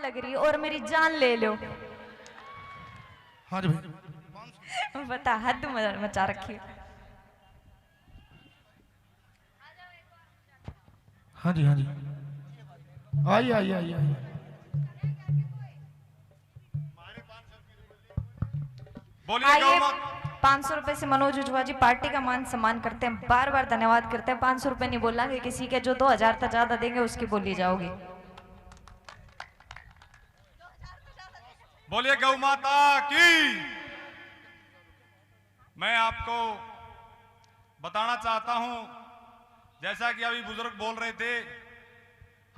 लग रही और मेरी जान ले लो। हाँ जी भाई, बता, हद मचा रखी है। हाँ जी, हाँ जी, आइए आइए आइए आइए। बोलिए आइए, गौ माता। 500 रुपए से मनोज उजवा जी पार्टी का मान सम्मान करते हैं, बार बार धन्यवाद करते हैं। 500 रुपए नहीं बोला कि किसी के जो 2000 तक ज्यादा देंगे उसकी बोली जाओगी। बोलिए गौ माता की। मैं आपको बताना चाहता हूं, जैसा कि अभी बुजुर्ग बोल रहे थे,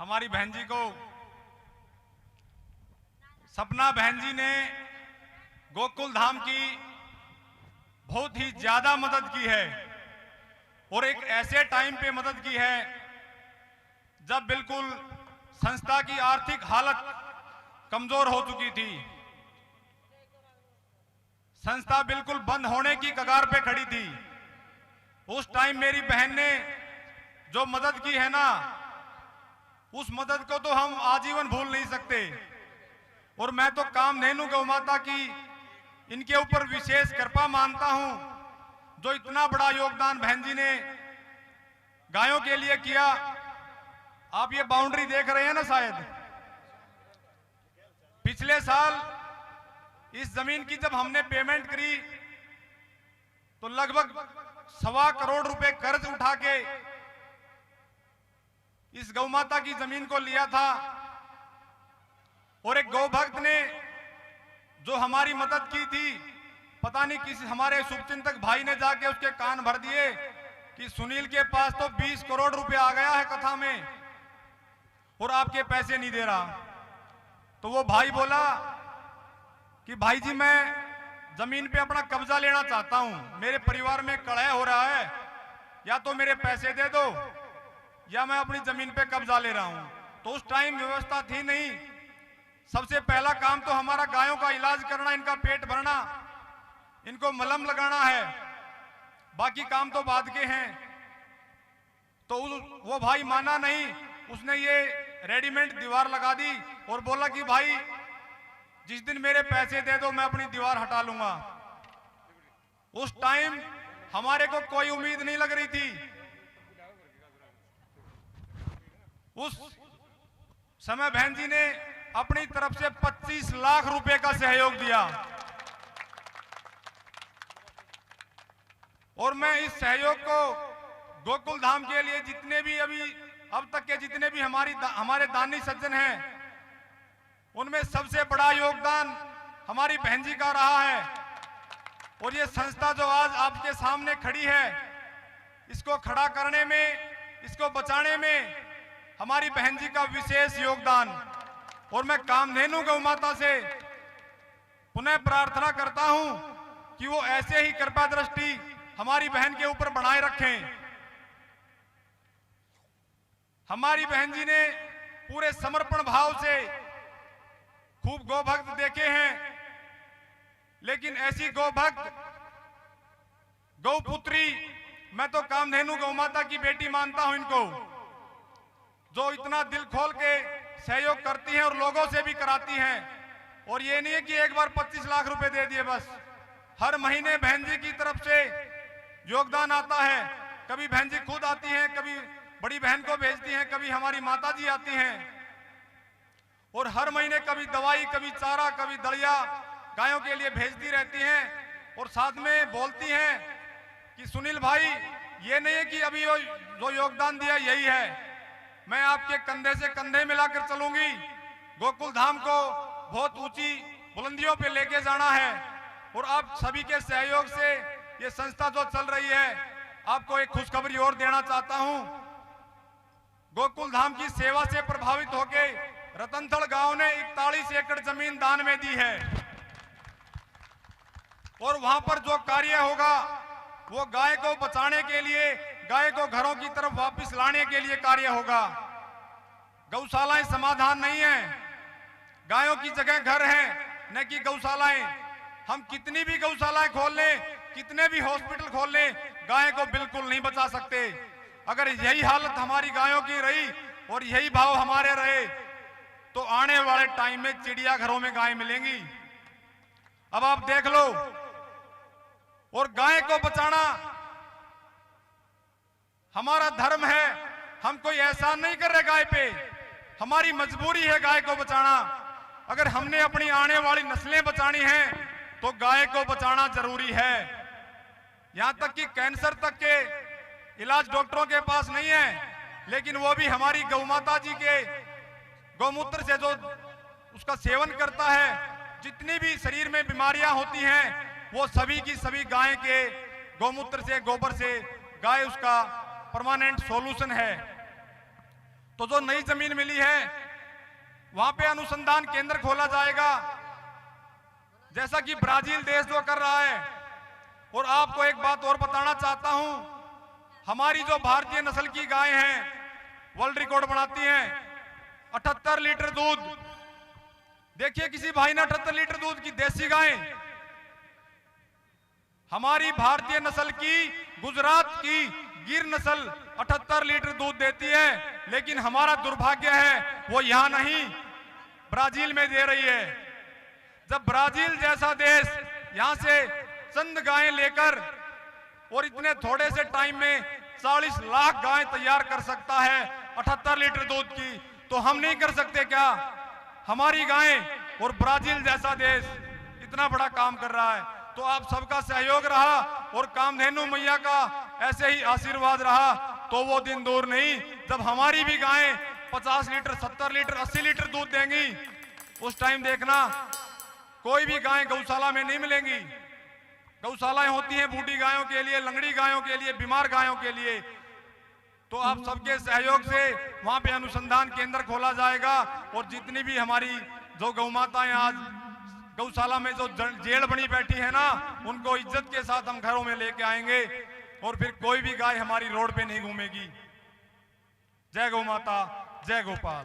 हमारी बहन जी को, सपना बहन जी ने गोकुल धाम की बहुत ही ज्यादा मदद की है और एक ऐसे टाइम पे मदद की है जब बिल्कुल संस्था की आर्थिक हालत कमजोर हो चुकी थी। संस्था बिल्कुल बंद होने की कगार पे खड़ी थी। उस टाइम मेरी बहन ने जो मदद की है ना, उस मदद को तो हम आजीवन भूल नहीं सकते। और मैं तो कामधेनु गौ माता की इनके ऊपर विशेष कृपा मानता हूं, जो इतना बड़ा योगदान बहन जी ने गायों के लिए किया। आप ये बाउंड्री देख रहे हैं ना, शायद पिछले साल इस जमीन की जब हमने पेमेंट करी तो लगभग 1.25 करोड़ रुपए कर्ज उठा के इस गौ माता की जमीन को लिया था। और एक गौ भक्त ने जो हमारी मदद की थी, पता नहीं किसी हमारे शुभचिंतक भाई ने जाके उसके कान भर दिए कि सुनील के पास तो 20 करोड़ रुपए आ गया है कथा में और आपके पैसे नहीं दे रहा। तो वो भाई बोला कि भाई जी, मैं जमीन पे अपना कब्जा लेना चाहता हूं, मेरे परिवार में कलह हो रहा है, या तो मेरे पैसे दे दो या मैं अपनी जमीन पे कब्जा ले रहा हूं। तो उस टाइम व्यवस्था थी नहीं। सबसे पहला काम तो हमारा गायों का इलाज करना, इनका पेट भरना, इनको मलहम लगाना है, बाकी काम तो बाद के हैं। तो वो भाई माना नहीं, उसने ये रेडीमेड दीवार लगा दी और बोला कि भाई जिस दिन मेरे पैसे दे दो मैं अपनी दीवार हटा लूंगा। उस टाइम हमारे को कोई उम्मीद नहीं लग रही थी। उस समय बहन जी ने अपनी तरफ से 25 लाख रुपए का सहयोग दिया और मैं इस सहयोग को गोकुल धाम के लिए जितने भी अब तक के जितने भी हमारे दानी सज्जन हैं, उनमें सबसे बड़ा योगदान हमारी बहन जी का रहा है। और ये संस्था जो आज आपके सामने खड़ी है, इसको खड़ा करने में, इसको बचाने में हमारी बहन जी का विशेष योगदान। और मैं कामधेनु गौ माता से पुनः प्रार्थना करता हूं कि वो ऐसे ही कृपा दृष्टि हमारी बहन के ऊपर बनाए रखें। हमारी बहन जी ने पूरे समर्पण भाव से खूब गौ भक्त देखे हैं, लेकिन ऐसी गौ भक्त, गौ पुत्री, मैं तो कामधेनु गौ माता की बेटी मानता हूं इनको, जो इतना दिल खोल के सहयोग करती हैं और लोगों से भी कराती हैं। और ये नहीं है कि एक बार 25 लाख रुपए दे दिए बस, हर महीने बहन जी की तरफ से योगदान आता है। कभी बहन जी खुद आती हैं, कभी बड़ी बहन को भेजती हैं, कभी हमारी माता जी आती हैं और हर महीने कभी दवाई, कभी चारा, कभी दलिया गायों के लिए भेजती रहती हैं। और साथ में बोलती हैं कि सुनील भाई, ये नहीं है कि अभी जो योगदान दिया यही है, मैं आपके कंधे से कंधे मिलाकर चलूंगी, गोकुल धाम को बहुत ऊंची बुलंदियों पे लेके जाना है। और आप सभी के सहयोग से ये संस्था जो चल रही है, आपको एक खुशखबरी और देना चाहता हूं। गोकुल धाम की सेवा से प्रभावित होकर रतनथल गांव ने 41 एकड़ जमीन दान में दी है और वहां पर जो कार्य होगा वो गाय को बचाने के लिए, गाय को घरों की तरफ वापस लाने के लिए कार्य होगा। गौशालाएं समाधान नहीं है, गायों की जगह घर है, न कि गौशालाएं। हम कितनी भी गौशालाएं खोल लें, कितने भी हॉस्पिटल खोल लें, गाय को बिल्कुल नहीं बचा सकते। अगर यही हालत हमारी गायों की रही और यही भाव हमारे रहे तो आने वाले टाइम में चिड़ियाघरों में गाय मिलेंगी। अब आप देख लो। और गाय को बचाना हमारा धर्म है, हम कोई एहसान नहीं कर रहे गाय पे, हमारी मजबूरी है गाय को बचाना। अगर हमने अपनी आने वाली नस्लें बचानी हैं तो गाय को बचाना जरूरी है। यहां तक कि कैंसर तक के इलाज डॉक्टरों के पास नहीं है, लेकिन वो भी हमारी गौ माता जी के गौमूत्र से जो उसका सेवन करता है, जितनी भी शरीर में बीमारियां होती हैं वो सभी की सभी गाय के गौमूत्र से, गोबर से, गाय उसका परमानेंट सॉल्यूशन है। तो जो नई जमीन मिली है वहां पे अनुसंधान केंद्र खोला जाएगा, जैसा कि ब्राजील देश जो कर रहा है। और आपको एक बात और बताना चाहता हूं, हमारी जो भारतीय नस्ल की गाय हैं वर्ल्ड रिकॉर्ड बनाती हैं 78 लीटर दूध। देखिए किसी भाई ने 78 लीटर दूध की देसी गाय। हमारी भारतीय नस्ल की गुजरात की गिर नस्ल 78 लीटर दूध देती है, लेकिन हमारा दुर्भाग्य है वो यहां नहीं ब्राजील में दे रही है। जब ब्राजील जैसा देश यहां से चंद गायें लेकर और इतने थोड़े से टाइम में 40 लाख गाय तैयार कर सकता है 78 लीटर दूध की, तो हम नहीं कर सकते क्या? हमारी गायें और ब्राजील जैसा देश इतना बड़ा काम कर रहा है। तो आप सबका सहयोग रहा और कामधेनु मैया का ऐसे ही आशीर्वाद रहा तो वो दिन दूर नहीं जब हमारी भी गायें 50 लीटर, 70 लीटर, 80 लीटर दूध देंगी। उस टाइम देखना कोई भी गाय गौशाला में नहीं मिलेंगी। गौशालाएं होती हैं बूढ़ी गायों के लिए, लंगड़ी गायों के लिए, बीमार गायों के लिए। तो आप सबके सहयोग से वहां पे अनुसंधान केंद्र खोला जाएगा और जितनी भी हमारी जो गौ माताएं आज गौशाला में जो जेल बनी बैठी है ना, उनको इज्जत के साथ हम घरों में लेके आएंगे और फिर कोई भी गाय हमारी रोड पे नहीं घूमेगी। जय गौ माता, जय गोपाल।